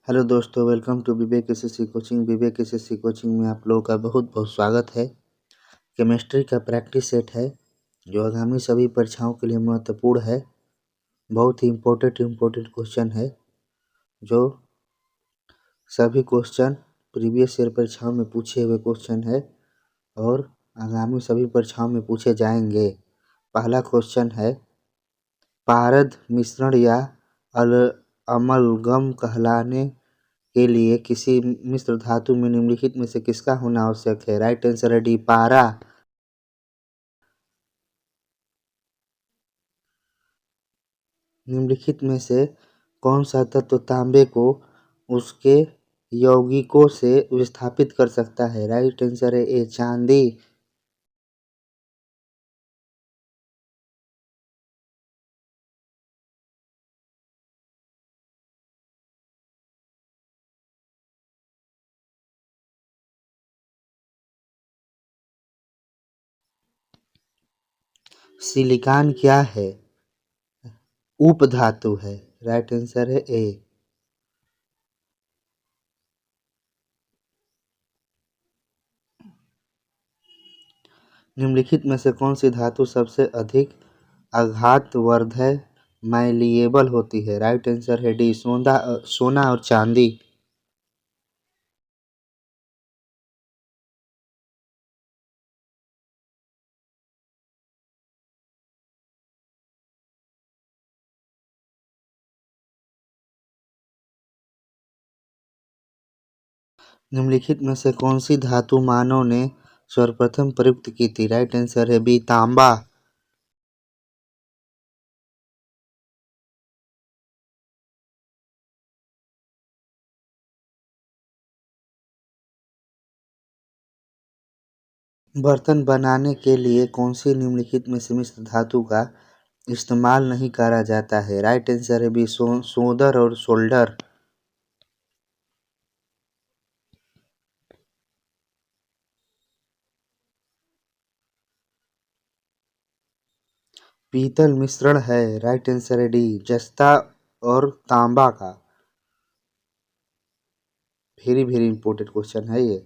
Hello दोस्तों, welcome to Vivek SSC coaching. Vivek SSC coaching में आप लोगों का बहुत बहुत स्वागत है। केमिस्ट्री का प्रैक्टिस सेट है जो आगामी सभी परीक्षाओं के लिए महत्वपूर्ण है। बहुत ही इम्पोर्टेंट क्वेश्चन है जो सभी क्वेश्चन प्रीवियस ईयर परीक्षाओं में पूछे हुए क्वेश्चन है और आगामी सभी परीक्षाओं में पूछे जाएंगे। पहला क्वेश्चन है, पारद मिश्रण या अमलगम कहलाने के लिए किसी मिश्र धातु में निम्नलिखित में से किसका होना आवश्यक है? राइट आंसर है डी, पारा। निम्नलिखित में से कौन सा तत्व तांबे को उसके यौगिकों से विस्थापित कर सकता है? राइट आंसर है ए, चांदी। सिलिकॉन क्या है? उपधातु है। राइट आंसर है ए। निम्नलिखित में से कौन सी धातु सबसे अधिक आघातवर्धक मैलिएबल होती है? राइट आंसर है डी, सोना और चांदी। निम्नलिखित में से कौन सी धातु मानव ने सर्वप्रथम प्रयुक्त की थी? राइट आंसर है बी, तांबा। बर्तन बनाने के लिए कौन सी निम्नलिखित में से मिश्र धातु का इस्तेमाल नहीं करा जाता है? राइट आंसर है बी, सोल्डर और सोल्डर। पीतल मिश्रण है। राइट आंसर है डी, जस्ता और तांबा का। वेरी वेरी इंपॉर्टेंट क्वेश्चन है ये।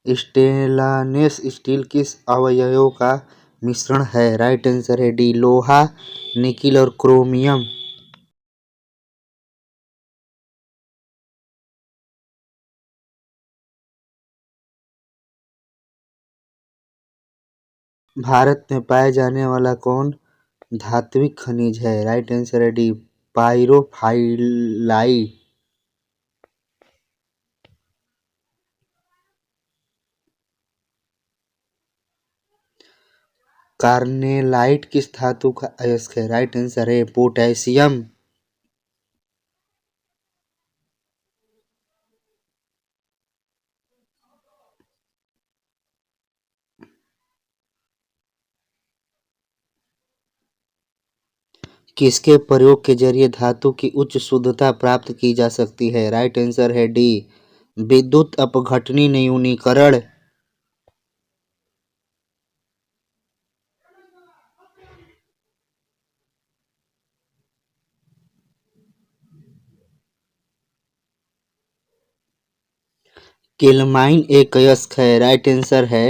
स्टेनलेस स्टील किस अवयवों का मिश्रण है? राइट आंसर है डी, लोहा, निकिल और क्रोमियम। भारत में पाए जाने वाला कौन धात्विक खनिज है? राइट आंसर है डी, पाइरोफाइलाइट। कार्नेलाइट किस धातु का अयस्क है? राइट आंसर है पोटेशियम। किसके प्रयोग के जरिए धातु की उच्च शुद्धता प्राप्त की जा सकती है? राइट आंसर है डी, विद्युत अपघटनी न्यूनीकरण। केलमाइन एक अयस्क है। राइट आंसर है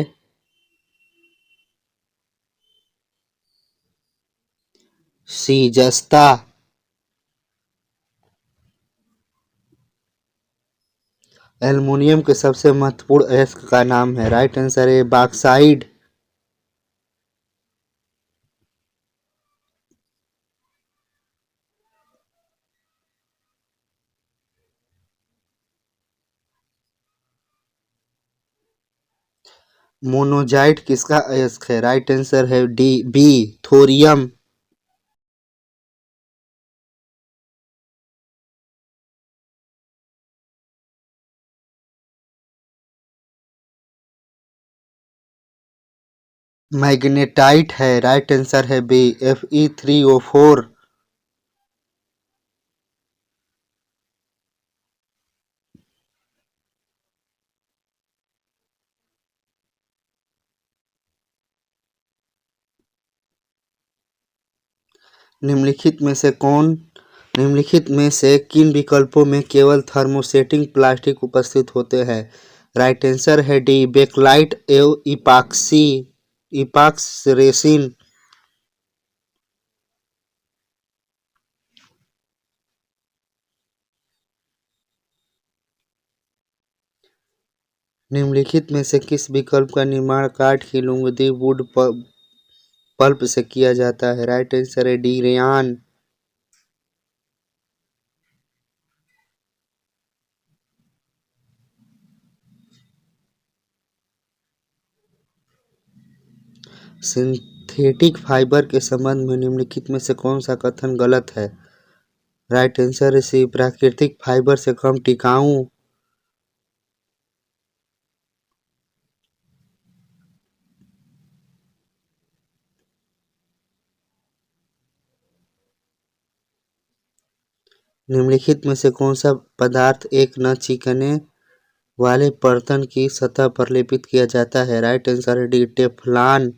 सी, जस्ता। एल्युमिनियम के सबसे महत्वपूर्ण अयस्क का नाम है? राइट आंसर है बॉक्साइट। मोनोजाइट किसका अयस्क है? राइट आंसर है डी, बी, थोरियम। मैग्नेटाइट है। राइट आंसर है बी, Fe3O4। निम्नलिखित में से किन विकल्पों में केवल थर्मोसेटिंग प्लास्टिक उपस्थित होते हैं? राइट आंसर है डी, बेकलाइट एवं इपाक्स रेसिन। निम्नलिखित में से किस विकल्प का निर्माण काठ की लुगदी वुड पल्प से किया जाता है? राइट आंसर है डी, रेयान। सिंथेटिक फाइबर के संबंध में निम्नलिखित में से कौन सा कथन गलत है? राइट आंसर है सी, प्राकृतिक फाइबर से कम टिकाऊ। निम्नलिखित में से कौन सा पदार्थ एक न चिकने वाले बर्तन की सतह पर लेपित किया जाता है? राइट आंसर है डी, टेफ्लॉन।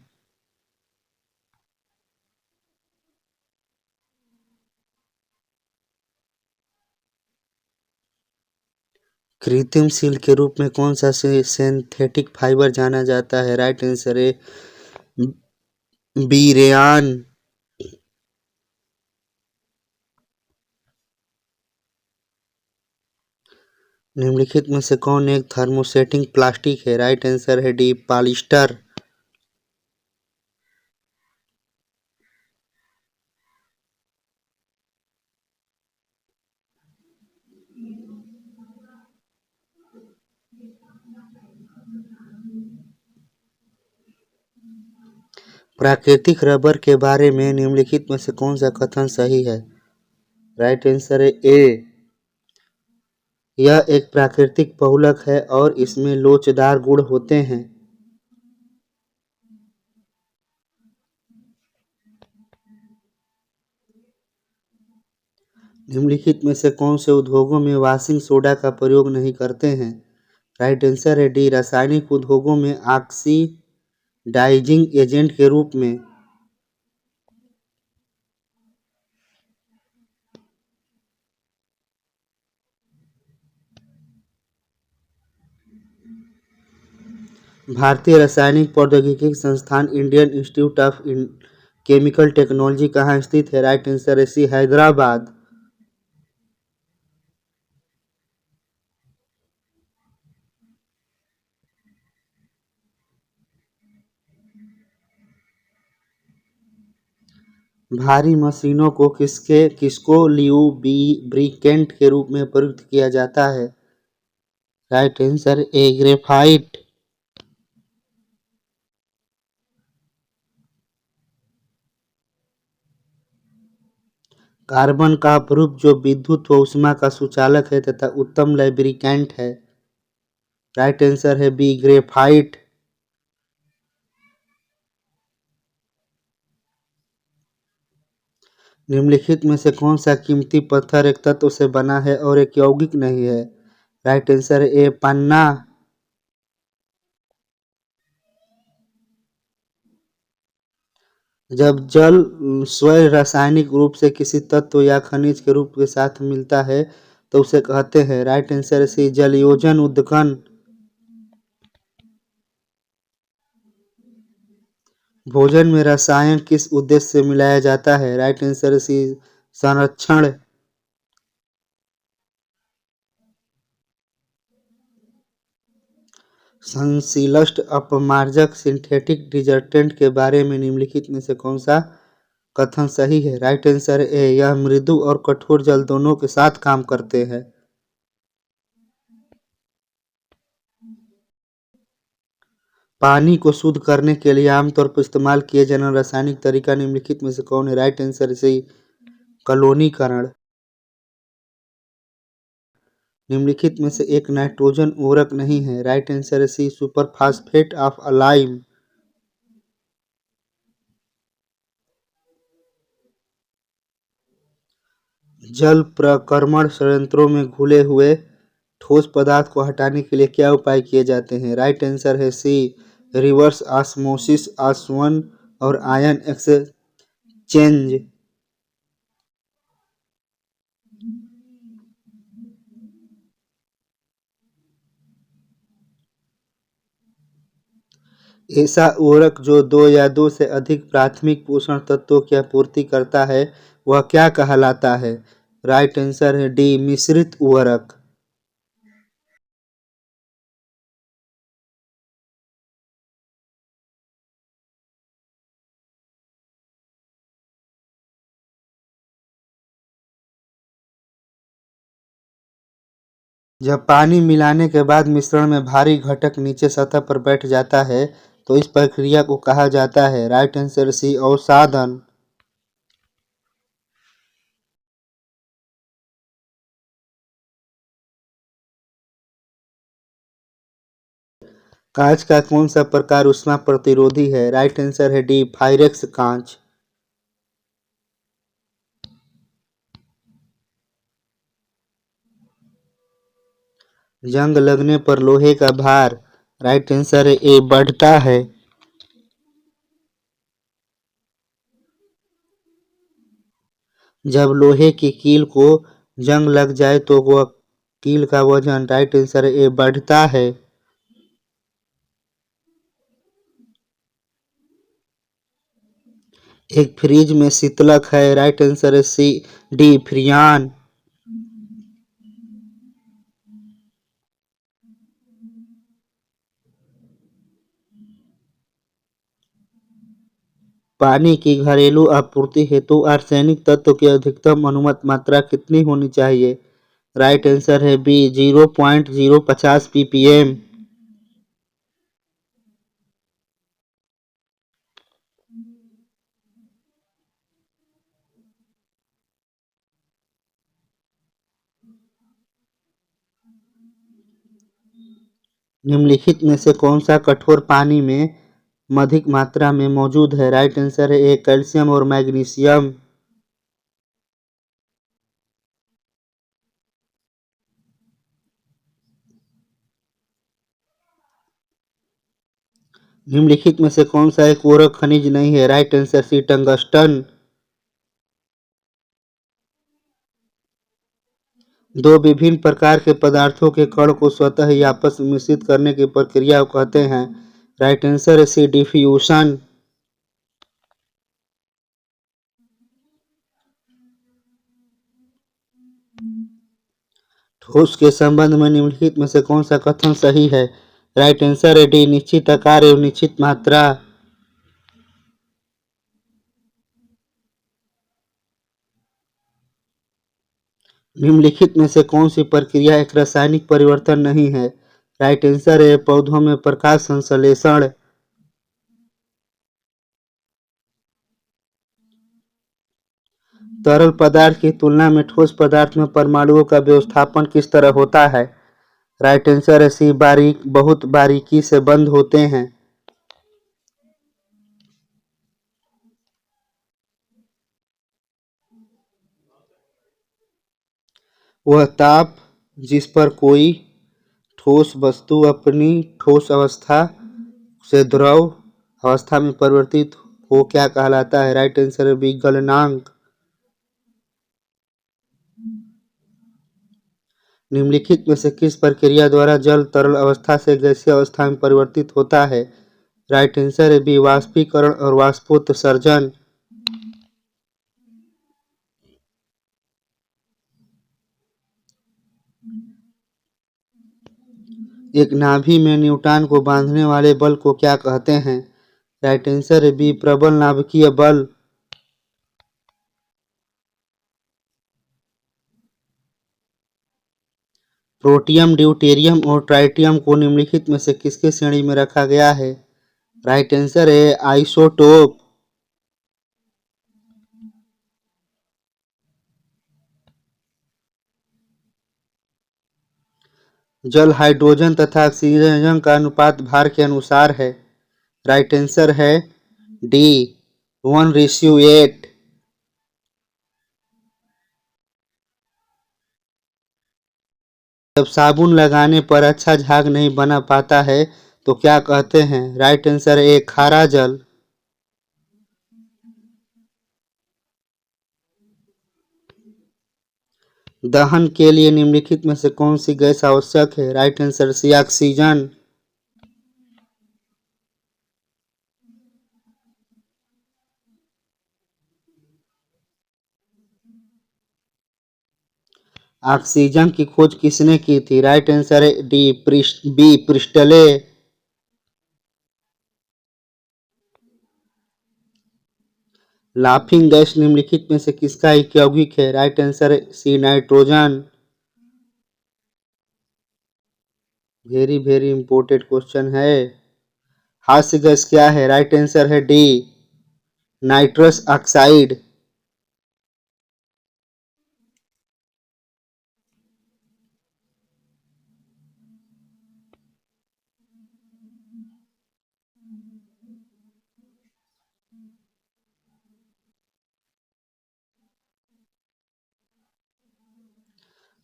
कृत्रिम सील के रूप में कौन सा सिंथेटिक फाइबर जाना जाता है? राइट आंसर है बी, रेयान। निम्नलिखित में से कौन एक थर्मोसेटिंग प्लास्टिक है? राइट आंसर है डी, पॉलिएस्टर। प्राकृतिक रबर के बारे में निम्नलिखित में से कौन सा कथन सही है? राइट आंसर है ए, यह एक प्राकृतिक बहुलक है और इसमें लोचदार गुण होते हैं। निम्नलिखित में से कौन से उद्योगों में वॉशिंग सोडा का प्रयोग नहीं करते हैं? राइट आंसर है डी, रासायनिक उद्योगों में ऑक्सीडाइजिंग एजेंट के रूप में। भारतीय रासायनिक प्रौद्योगिकी संस्थान Indian institute of chemical technology कहाँ स्थित है? राइट आंसर है सी, हैदराबाद। भारी मशीनों को किसको ल्यूब्रिकेंट के रूप में प्रयुक्त किया जाता है? Right answer A, graphite. Carbon का अपरूप जो विद्युत व ऊष्मा का सुचालक है तथा उत्तम लैब्रिकेंट है। राइट आंसर है बी, ग्रेफाइट। निम्नलिखित में से कौन सा कीमती पत्थर एक तत्व से बना है और एक यौगिक नहीं है? राइट आंसर है ए, पन्ना। जब जल स्वयं रासायनिक रूप से किसी तत्व या खनिज के रूप के साथ मिलता है तो उसे कहते हैं। राइट आंसर सी, जलयोजन उद्गम। भोजन में रसायन किस उद्देश्य से मिलाया जाता है? राइट आंसर सी, संरक्षण। संश्लिष्ट अपमार्जक सिंथेटिक डिटर्जेंट के बारे में निम्नलिखित में से कौन सा कथन सही है? राइट आंसर ए, यह मृदु और कठोर जल दोनों के साथ काम करते हैं। पानी को शुद्ध करने के लिए आमतौर पर इस्तेमाल किए जाने वाला रासायनिक तरीका निम्नलिखित में से कौन है? राइट आंसर से क्लोरीकरण। निम्नलिखित में से एक नाइट्रोजन उर्वरक नहीं है। Right answer C, superphosphate of a lime. जल प्रक्रमण संयंत्रों में घुले हुए ठोस पदार्थ को हटाने के लिए क्या उपाय किए जाते हैं? राइट आंसर है सी, रिवर्स ऑस्मोसिस, आसवन और आयन एक्सचेंज। ऐसा उर्वरक जो दो या दो से अधिक प्राथमिक पोषण तत्वों की आपूर्ति करता है वह क्या कहलाता है? राइट आंसर है डी, मिश्रित उर्वरक। जब पानी मिलाने के बाद मिश्रण में भारी घटक नीचे सतह पर बैठ जाता है तो इस प्रक्रिया को कहा जाता है। राइट आंसर सी, अवसादन। कांच का कौन सा प्रकार ऊष्मा प्रतिरोधी है? राइट आंसर है डी, फाइरेक्स कांच। जंग लगने पर लोहे का भार, राइट आंसर है ए, बढ़ता है। जब लोहे की कील को जंग लग जाए तो वह कील का वजन, राइट आंसर है ए, बढ़ता है। एक फ्रिज में शीतलक है, राइट आंसर है सी, डी, फ्रियान। पानी की घरेलू आपूर्ति हेतु आर्सेनिक तत्व की अधिकतम अनुमत मात्रा कितनी होनी चाहिए? राइट आंसर है बी, 0.050 ppm। निम्नलिखित में से कौन सा कठोर पानी में अधिक मात्रा में मौजूद है? राइट आंसर है ए, कैल्शियम और मैग्नीशियम। निम्नलिखित में से कौन सा एक उर्वरक खनिज नहीं है? Right answer C, tungsten. दो विभिन्न प्रकार के पदार्थों के कण को स्वतः ही आपस में मिश्रित करने की प्रक्रिया को कहते हैं। राइट आंसर है सी, डिफ्यूशन। ठोस के संबंध में निम्नलिखित में से कौन सा कथन सही है? राइट आंसर है डी, निश्चित आकार एवं निश्चित मात्रा। निम्नलिखित में से कौन सी प्रक्रिया एक रासायनिक परिवर्तन नहीं है? राइट आंसर है पौधों में प्रकाश संश्लेषण। तरल पदार्थ की तुलना में ठोस पदार्थ में परमाणुओं का व्यवस्थापन किस तरह होता है? राइट आंसर है सी, बहुत बारीकी से बंद होते हैं। वह ताप जिस पर कोई ठोस वस्तु अपनी ठोस अवस्था से द्रव अवस्था में परिवर्तित हो क्या कहलाता है? राइट आंसर है बी, गलनांक। निम्नलिखित में से किस प्रक्रिया द्वारा जल तरल अवस्था से गैसीय अवस्था में परिवर्तित होता है? राइट आंसर है बी, वाष्पीकरण और वाष्पोत्सर्जन। एक नाभि में न्यूट्रॉन को बांधने वाले बल को क्या कहते हैं? राइट आंसर है बी, प्रबल नाभिकीय बल। प्रोटियम, ड्यूटेरियम और ट्राइटियम को निम्नलिखित में से किसके श्रेणी में रखा गया है? राइट आंसर है आइसोटोप। जल हाइड्रोजन तथा ऑक्सीजन का अनुपात भार के अनुसार है। राइट आंसर है डी, 1:8। जब साबुन लगाने पर अच्छा झाग नहीं बना पाता है तो क्या कहते हैं? राइट आंसर है खारा जल। दहन के लिए निम्नलिखित में से कौन सी गैस आवश्यक है? Right answer C, oxygen. Oxygen की खोज किसने की थी? राइट आंसर है बी प्रिस्टले। लाफिंग गैस निम्नलिखित में से किसका एक यौगिक है? राइट आंसर है C nitrogen. Very very important question है। हास्य गैस क्या है? राइट आंसर है D nitrous oxide.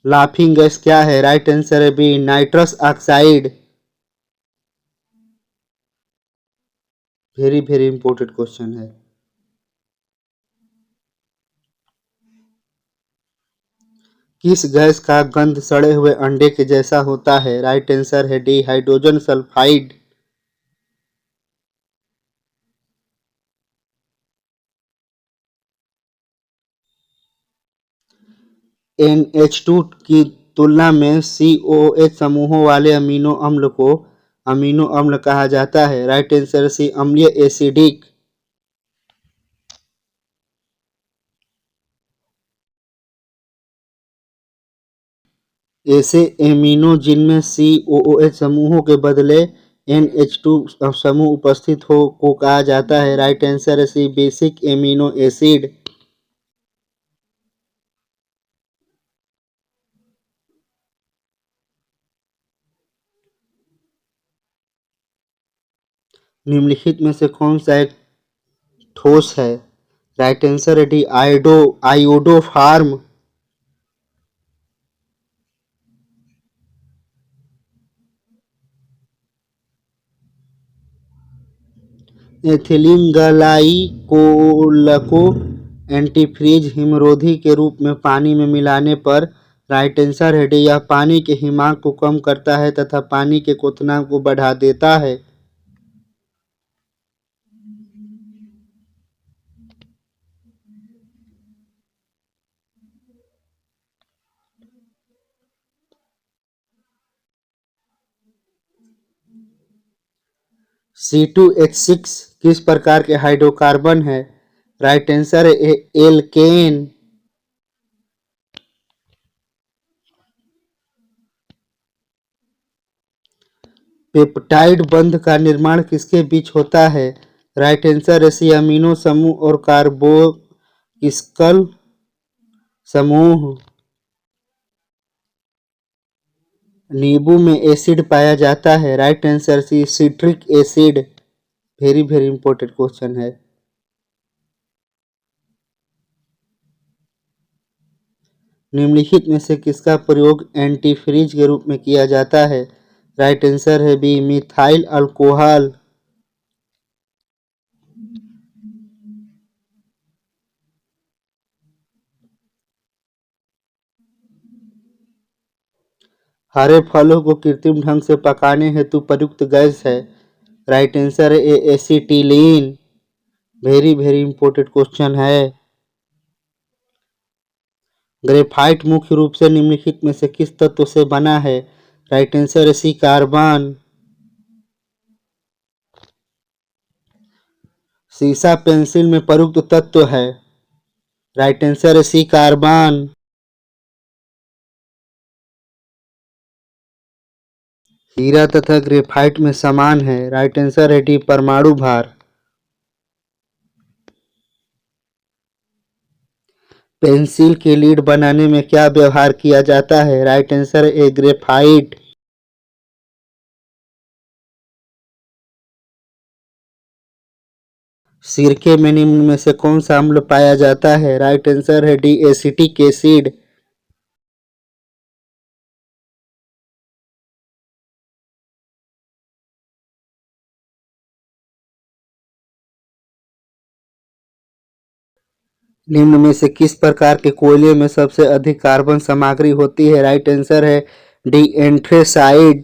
Laughing gas क्या है? राइट आंसर है B nitrous oxide. Very very important question है। किस गैस का गंध सड़े हुए अंडे के जैसा होता है? राइट आंसर है डी हाइड्रोजन सल्फाइड। NH2 की तुलना में COOH समूहों वाले अमीनो अम्ल को अमीनो अम्ल कहा जाता है। राइट आंसर सी अम्लीय एसिडिक। ऐसे एमिनो जिनमें COOH समूहों के बदले NH2 समूह उपस्थित हो को कहा जाता है। राइट आंसर है सी बेसिक एमिनो एसिड। निम्नलिखित में से कौन सा एक ठोस है? राइट आंसर है D iodoform. Ethylene glycol को एंटीफ्रीज हिमरोधी के रूप में पानी में मिलाने पर राइट आंसर है डी यह पानी के हिमांक को कम करता है तथा पानी के क्वथनांक को बढ़ा देता है। C2H6 किस प्रकार के हाइड्रोकार्बन है? राइट आंसर है एल्केन। पेप्टाइड बंध का निर्माण किसके बीच होता है? राइट आंसर है सी अमीनो समूह और कार्बोक्सिल समूह। नींबू में एसिड पाया जाता है। Right answer C citric acid. Very very important question है। निम्नलिखित में से किसका प्रयोग एंटीफ्रीज के रूप में किया जाता है? राइट आंसर है बी मिथाइल अल्कोहल। हरे फलों को कृत्रिम ढंग से पकाने हेतु प्रयुक्त गैस है। राइट आंसर है acetylene. Very very important question है। ग्रेफाइट मुख्य रूप से निम्नलिखित में से किस तत्व से बना है? राइट आंसर है सी कार्बन। सीसा पेंसिल में प्रयुक्त तत्व है। राइट आंसर है सी कार्बन। हीरा तथा ग्रेफाइट में समान है। राइट आंसर है डी परमाणु भार। पेंसिल के लीड बनाने में क्या व्यवहार किया जाता है? राइट आंसर है ग्रेफाइट। सिरके में निम्न में से कौन सा अम्ल पाया जाता है? राइट आंसर है डी एसिटिक एसिड। निम्न में से किस प्रकार के कोयले में सबसे अधिक कार्बन सामग्री होती है? राइट आंसर है डी एंथ्रेसाइड।